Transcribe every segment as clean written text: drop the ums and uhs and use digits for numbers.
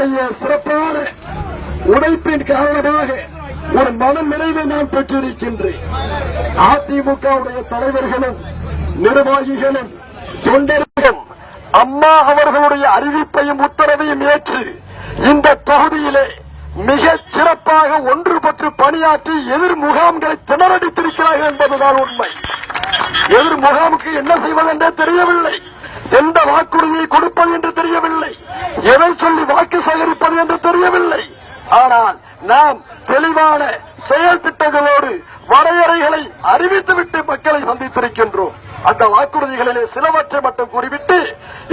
உங்களுடைய சிறப்பான உழைப்பின் காரணமாக ஒரு மன நிறைவை நான் பெற்றிருக்கின்றேன். அதிமுகவுடைய தலைவர்களும் நிர்வாகிகளும் தொண்டர்களும் அம்மா அவர்களுடைய அறிவிப்பையும் உத்தரவையும் ஏற்று இந்த தொகுதியிலே மிக சிறப்பாக ஒன்றுபட்டு பணியாற்றி எதிர் முகாம்களை திணறடித்திருக்கிறார்கள் என்பதுதான் உண்மை. எதிர் முகாமுக்கு என்ன செய்வதென்றே தெரியவில்லை, எந்த வாக்குறுதியை கொடுப்பது என்று தெரியவில்லை, எதை சொல்லி வாக்கு சேகரிப்பது என்று தெரியவில்லை. ஆனால் நாம் தெளிவான செயல் திட்டங்களோடு வரையறைகளை அறிவித்துவிட்டு மக்களை சந்தித்திருக்கின்றோம். அந்த வாக்குறுதிகளிலே சிலவற்றை மட்டும் கூறிவிட்டு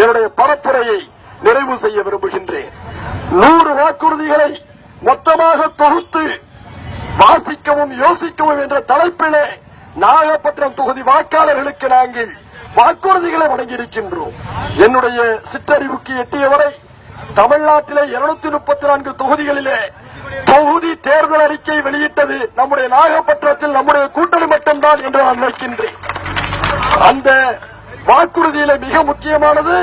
என்னுடைய பரப்புரையை நிறைவு செய்ய விரும்புகின்றேன். 100 வாக்குறுதிகளை மொத்தமாக தொகுத்து வாசிக்கவும் யோசிக்கவும் என்ற தலைப்பிலே நாகப்பட்டினம் தொகுதி வாக்காளர்களுக்கு நாங்கள் வாக்குறுதிகளை வழங்கியிருக்கின்றோம். என்னுடைய சிற்றறிவுக்கு எட்டியவரை தமிழ்நாட்டிலே 234 தொகுதிகளிலே தொகுதி தேர்தல் அறிக்கை வெளியிட்டது நம்முடைய நாகப்பட்டினத்தில் நம்முடைய கூட்டணி மட்டும்தான் என்று நான் நினைக்கின்றேன். அந்த வாக்குறுதியில மிக முக்கியமானது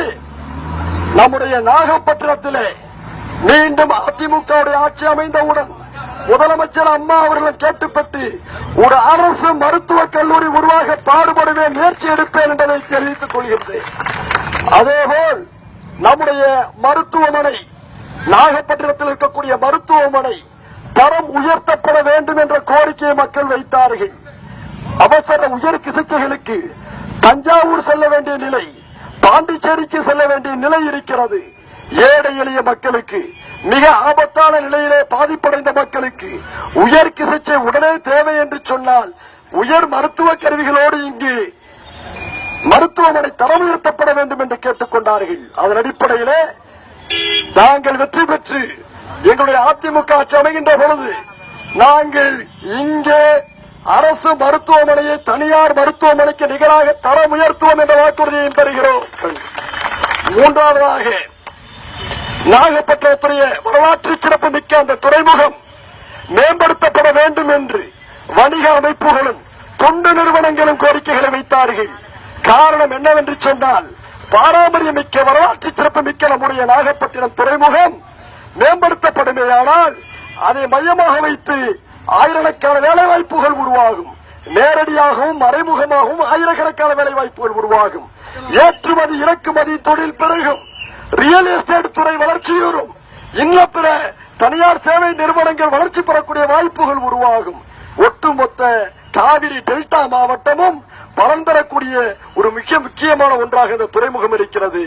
நம்முடைய நாகப்பட்டினத்திலே மீண்டும் அதிமுகவுடைய ஆட்சி அமைந்தவுடன் முதலமைச்சர் அம்மா அவர்களும் கேட்டுப்பட்டு ஒரு அரசு மருத்துவக் கல்லூரி உருவாக பாடுபடுவேன், முயற்சி எடுப்பேன் என்பதை தெரிவித்துக் கொள்கின்றேன். அதேபோல் நம்முடைய மருத்துவமனை, நாகப்பட்டினத்தில் இருக்கக்கூடிய மருத்துவமனை தரம் உயர்த்தப்பட வேண்டும் என்ற கோரிக்கையை மக்கள் வைத்தார்கள். அவசர உயர் சிகிச்சைகளுக்கு தஞ்சாவூர் செல்ல வேண்டிய நிலை, பாண்டிச்சேரிக்கு செல்ல வேண்டிய நிலை இருக்கிறது. ஏழை எளிய மக்களுக்கு, மிக ஆபத்தான நிலையிலே பாதிப்படைந்த மக்களுக்கு உயர் சிகிச்சை உடனே தேவை என்று சொன்னால் உயர் மருத்துவ கருவிகளோடு இங்கு மருத்துவமனை தரம் உயர்த்தப்பட வேண்டும் என்று கேட்டுக் கொண்டார்கள். அதன் அடிப்படையிலே நாங்கள் வெற்றி பெற்று எங்களுடைய அதிமுக ஆட்சி அமைகின்ற பொழுது நாங்கள் இங்கே அரசு மருத்துவமனையை தனியார் மருத்துவமனைக்கு நிகராக தரம் உயர்த்துவோம் என்ற வாக்குறுதியையும் தருகிறோம். மூன்றாவதாக நாகப்பட்டினத்துடைய வரலாற்று சிறப்பு மிக்க அந்த துறைமுகம் மேம்படுத்தப்பட வேண்டும் என்று வணிக அமைப்புகளும் தொண்டு நிறுவனங்களும் கோரிக்கைகளை வைத்தார்கள். காரணம் என்னவென்று சொன்னால், பாரம்பரியமிக்க வரலாற்று சிறப்பு மிக்க நம்முடைய நாகப்பட்டினம் துறைமுகம் மேம்படுத்தப்படுமேயானால் அதை மையமாக வைத்து ஆயிரக்கணக்கான வேலைவாய்ப்புகள் உருவாகும். நேரடியாகவும் மறைமுகமாகவும் ஆயிரக்கணக்கான வேலைவாய்ப்புகள் உருவாகும். ஏற்றுமதி இறக்குமதி தொழில் பெருகும். ரியல் எஸ்டேட் துறை வளர்ச்சியுறும். இன்னும் பிற தனியார் சேவை நிறுவனங்கள் வளர்ச்சி பெறக்கூடிய வாய்ப்புகள் உருவாகும். ஒட்டுமொத்த காவிரி டெல்டா மாவட்டமும் பலன் பெறக்கூடிய ஒரு மிக முக்கியமான ஒன்றாக இந்த துறைமுகம் இருக்கிறது.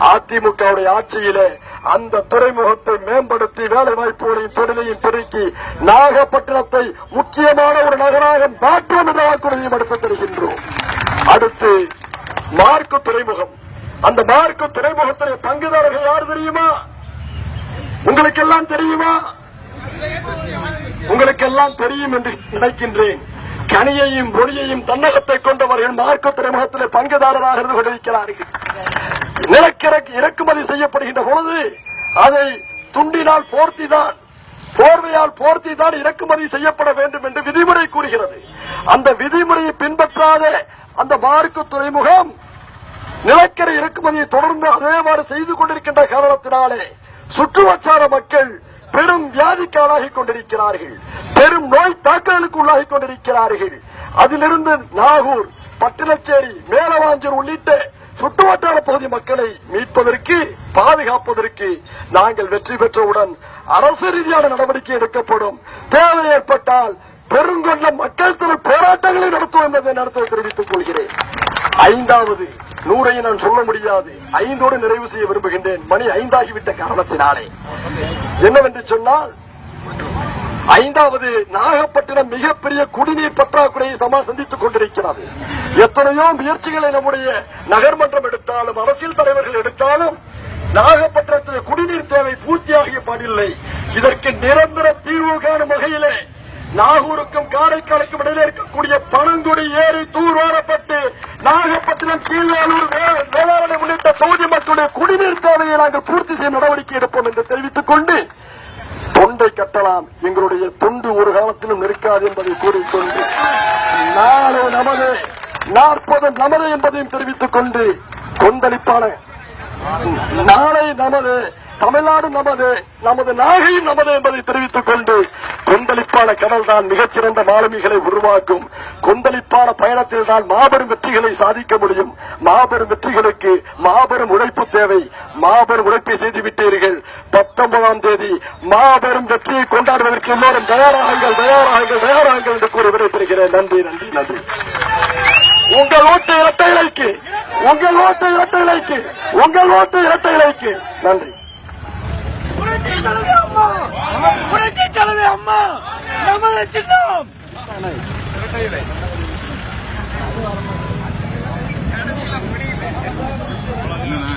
அதிமுகவுடைய ஆட்சியிலே அந்த துறைமுகத்தை மேம்படுத்தி வேலை வாய்ப்புகளையும் தொழிலையும் பெருக்கி நாகப்பட்டினத்தை முக்கியமான ஒரு நகராக மாற்றம் என்ற வாக்குறுதியும் எடுத்து தருகின்றோம். அடுத்து மார்க்கு துறைமுகம். அந்த மார்க்கு துறைமுகத்திலே பங்குதாரர்கள் யார் தெரியுமா? உங்களுக்கெல்லாம் தெரியுமா? உங்களுக்கெல்லாம் தெரியும் என்று நினைக்கின்றேன். கனியையும் ஒளியையும் தன்னகத்தை கொண்டவர்கள் மார்க்க துறைமுகத்திலே பங்குதாரராக இருந்து கொண்டிருக்கிறார்கள். நிலக்கரக்கு இறக்குமதி செய்யப்படுகின்ற பொழுது அதை துண்டினால் போர்த்திதான், போர்வையால் போர்த்திதான் இறக்குமதி செய்யப்பட வேண்டும் என்று விதிமுறை கூறுகிறது. அந்த விதிமுறையை பின்பற்றாத அந்த மார்க்க துறைமுகம் நிலக்கரை இறக்குமதியை தொடர்ந்து அதேவாறு செய்து கொண்டிருக்கின்ற காரணத்தினாலே சுற்றுவட்டார மக்கள் பெரும் வியாதிக்கு ஆளாகிக் கொண்டிருக்கிறார்கள், பெரும் நோய் தாக்கலுக்கு உள்ளாகிக் கொண்டிருக்கிறார்கள். அதிலிருந்து நாகூர், பட்டினச்சேரி, மேலவாஞ்சூர் உள்ளிட்ட சுற்றுவட்டார பகுதி மக்களை மீட்பதற்கு, பாதுகாப்பதற்கு நாங்கள் வெற்றி பெற்றவுடன் அரசு ரீதியான நடவடிக்கை எடுக்கப்படும். தேவை ஏற்பட்டால் பெருங்கொண்ட மக்கள் திரள் போராட்டங்களை நடத்துவோம் என்பதை நடத்த தெரிவித்துக் கொள்கிறேன். ஐந்தாவது 100ஐ நான் சொல்ல முடியாது, 5ஓடு நிறைவு செய்ய விரும்புகின்றேன். மணி 5 ஆகிவிட்ட காரணத்தினாலே என்னவென்று சொன்னால், 5வது நாகப்பட்டினம் மிகப்பெரிய குடிநீர் பற்றாக்குறையை சந்தித்துக் கொண்டிருக்கிறது. எத்தனையோ முயற்சிகளை நம்முடைய நகர்மன்றம் எடுத்தாலும் அரசியல் தலைவர்கள் எடுத்தாலும் நாகப்பட்டினத்தில் குடிநீர் தேவை பூர்த்தியாகிய பாடில்லை. இதற்கு நிரந்தர தீர்வு காணும் வகையிலே நாகூருக்கும் காரைக்காலுக்கும் இடையிலே இருக்கக்கூடிய பனங்குடி ஏரி தூர்வாரப்பட்டு நாகப்பட்டினம், கீழ்வேலூர், வேளாண் உள்ளிட்ட தொகுதி மக்களுடைய குடிநீர் தேவையை நாங்கள் பூர்த்தி செய்யும் நடவடிக்கை எடுப்போம் என்று தெரிவித்துக் கொண்டு, தொண்டை கட்டலாம், எங்களுடைய தொண்டு ஒரு காலத்திலும் நிற்காது என்பதை கூறிக்கொண்டு, நாளை நமது 40 நமது என்பதையும் தெரிவித்துக் கொண்டு, கொந்தளிப்பான நாளை நமது தமிழ்நாடு நமது, நமது நாகையும் நமது என்பதை தெரிவித்துக் கொண்டு, கொந்தளிப்பான கடல் தான் மிகச்சிறந்த மாலுமிகளை உருவாக்கும். கொந்தளிப்பான பயணத்தில் தான் மாபெரும் வெற்றிகளை சாதிக்க முடியும். மாபெரும் வெற்றிகளுக்கு மாபெரும் உழைப்பு தேவை. மாபெரும் உழைப்பை செய்துவிட்டீர்கள். 19ஆம் தேதி மாபெரும் வெற்றியை கொண்டாடுவதற்கு எல்லோரும் தயாராகுங்கள், தயாராகுங்கள், தயாராகுங்கள் என்று கூறி விடைபெறுகிறேன். நன்றி, நன்றி, நன்றி. உங்கள் ஓட்டு இரட்டை இலைக்கு, உங்கள் ஓட்டு இரட்டை இலைக்கு, உங்கள் ஓட்டு இரட்டை இலைக்கு. நன்றி. புரட்சி தலைவி அம்மா நமது சின்னம். என்னண்ணா